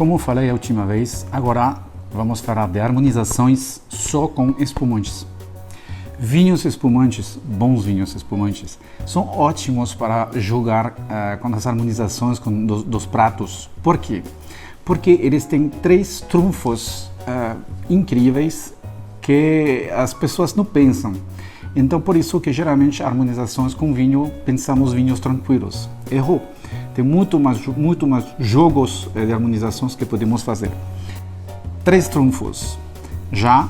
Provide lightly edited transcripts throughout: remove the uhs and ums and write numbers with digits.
Como falei a última vez, agora vamos falar de harmonizações só com espumantes. Vinhos espumantes, bons vinhos espumantes, são ótimos para jogar com as harmonizações dos pratos. Por quê? Porque eles têm três trunfos incríveis que as pessoas não pensam. Então, por isso que geralmente harmonizações com vinho, pensamos vinhos tranquilos. Errou. Tem muito mais jogos de harmonizações que podemos fazer. Três trunfos. Já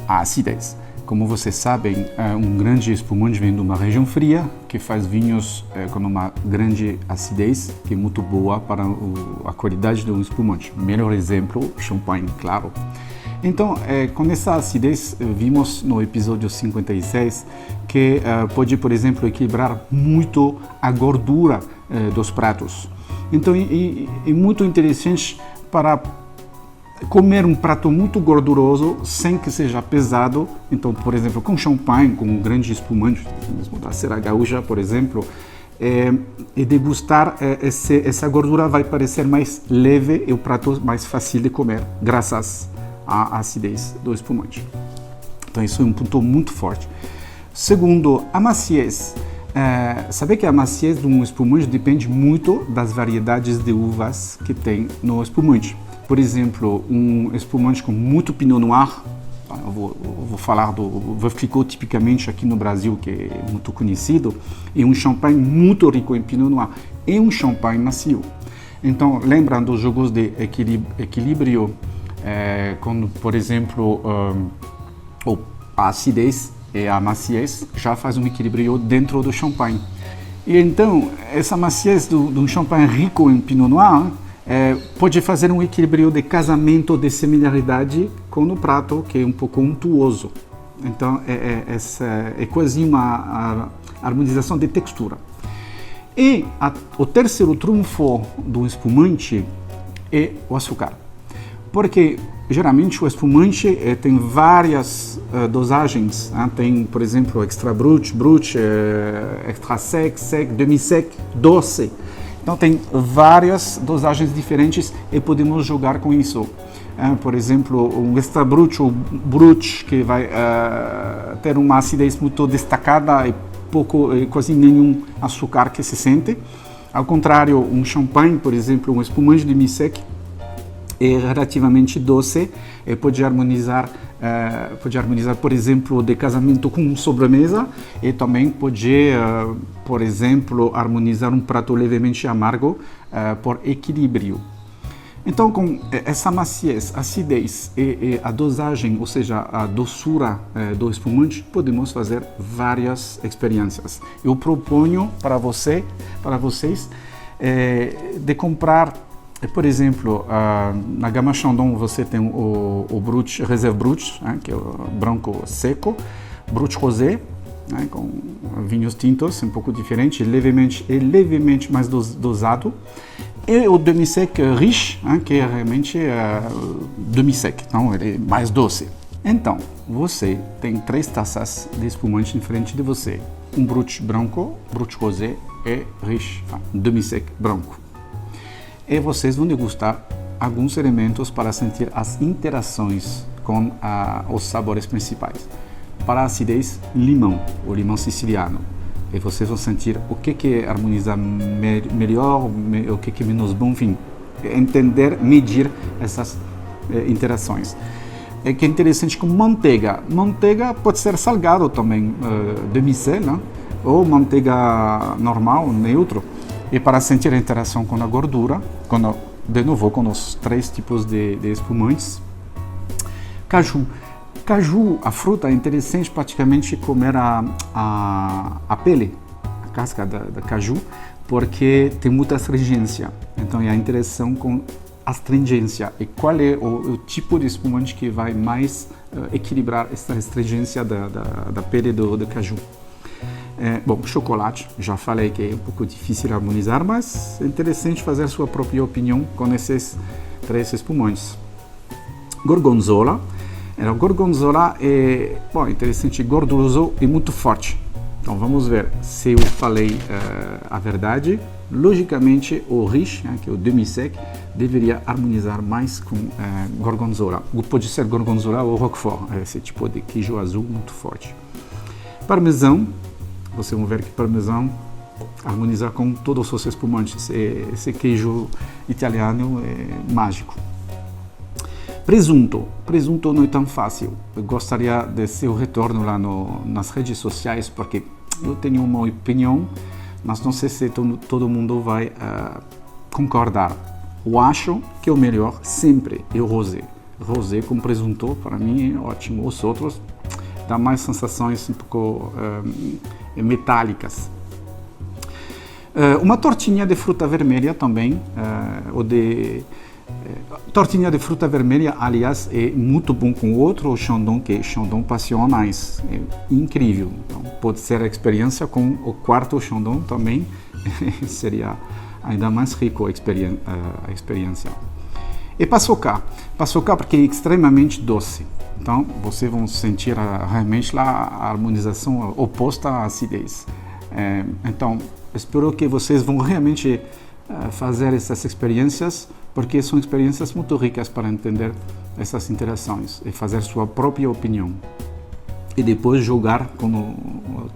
a acidez. Como vocês sabem, um grande espumante vem de uma região fria, que faz vinhos com uma grande acidez, que é muito boa para a qualidade de um espumante. Melhor exemplo, champanhe, claro. Então, com essa acidez, vimos no episódio 56 que pode, por exemplo, equilibrar muito a gordura dos pratos. Então, é muito interessante para comer um prato muito gorduroso sem que seja pesado. Então, por exemplo, com champanhe, com um grande espumante, mesmo da Serra Gaúcha, por exemplo, e degustar essa gordura vai parecer mais leve e o prato mais fácil de comer, graças à acidez do espumante. Então, isso é um ponto muito forte. Segundo, a maciez. Saber que a maciez de um espumante depende muito das variedades de uvas que tem no espumante. Por exemplo, um espumante com muito Pinot Noir, eu vou falar do Veuve Clicquot tipicamente aqui no Brasil, que é muito conhecido, e um champanhe muito rico em Pinot Noir, e um champanhe macio. Então, lembram dos jogos de equilíbrio, quando, por exemplo, a acidez e a maciez já faz um equilíbrio dentro do champanhe. E então, essa maciez de um champanhe rico em Pinot Noir pode fazer um equilíbrio de casamento, de similaridade com o prato, que é um pouco untuoso. Então, é quase uma harmonização de textura. E o terceiro trunfo do espumante é o açúcar. Porque, geralmente, o espumante tem várias dosagens. Tem, por exemplo, extra brut, extra sec, demi-sec, doce. Então, tem várias dosagens diferentes e podemos jogar com isso. Por exemplo, um extra brut ou brut, que vai ter uma acidez muito destacada e quase nenhum açúcar que se sente. Ao contrário, um champanhe, por exemplo, um espumante demi-sec, é relativamente doce e pode harmonizar, por exemplo, de casamento com sobremesa, e também pode, por exemplo, harmonizar um prato levemente amargo por equilíbrio. Então, com essa maciez, acidez e a dosagem, ou seja, a doçura do espumante, podemos fazer várias experiências. Eu proponho para vocês de comprar. Por exemplo, na gama Chandon você tem o Brut, Reserve Brut, que é o branco seco, Brut Rosé, com vinhos tintos, um pouco diferente, levemente mais dosado, e o Demi-Sec Riche, que é realmente demi-sec, então ele é mais doce. Então, você tem 3 taças de espumante em frente de você, um Brut branco, Brut Rosé e Riche, Demi-Sec branco. E vocês vão degustar alguns elementos para sentir as interações com os sabores principais. Para a acidez, limão, o limão siciliano. E vocês vão sentir o que harmoniza melhor, o que é menos bom, enfim, entender, medir essas interações. É que é interessante com manteiga. Manteiga pode ser salgado também, demi-sel, ou manteiga normal, neutro. E para sentir a interação com a gordura, de novo com os 3 tipos de espumantes. Caju. Caju, a fruta, é interessante praticamente comer a pele, a casca da caju, porque tem muita astringência. Então, é a interação com astringência. E qual é o tipo de espumante que vai mais equilibrar essa astringência da pele do caju? Bom, chocolate, já falei que é um pouco difícil harmonizar, mas é interessante fazer sua própria opinião com esses 3 espumantes. Gorgonzola. O gorgonzola é interessante, gorduroso e muito forte. Então vamos ver se eu falei a verdade. Logicamente, o riche, que é o demi-sec, deveria harmonizar mais com gorgonzola. Pode ser gorgonzola ou roquefort, esse tipo de queijo azul muito forte. Parmesão, vocês vão ver que parmesão harmoniza com todos os espumantes. Esse queijo italiano é mágico. Presunto não é tão fácil. Eu gostaria de seu retorno lá nas redes sociais, porque eu tenho uma opinião, mas não sei se todo mundo vai concordar. Eu acho que o melhor sempre é o rosé. Rosé com presunto, para mim, é ótimo. Os outros dão mais sensações um pouco metálicas. Uma tortinha de fruta vermelha também, tortinha de fruta vermelha, aliás, é muito bom com outro Chandon, que é Chandon Passionais. É incrível. Então, pode ser a experiência com o quarto Chandon também, seria ainda mais rico a experiência. E paçoca porque é extremamente doce. Então, vocês vão sentir realmente lá a harmonização oposta à acidez. Então, espero que vocês vão realmente fazer essas experiências, porque são experiências muito ricas para entender essas interações e fazer sua própria opinião. E depois jogar com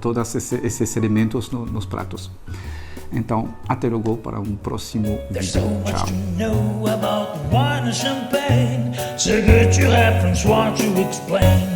todos esses elementos nos pratos. Então, até logo para um próximo vídeo. Tchau. So good you have François to explain.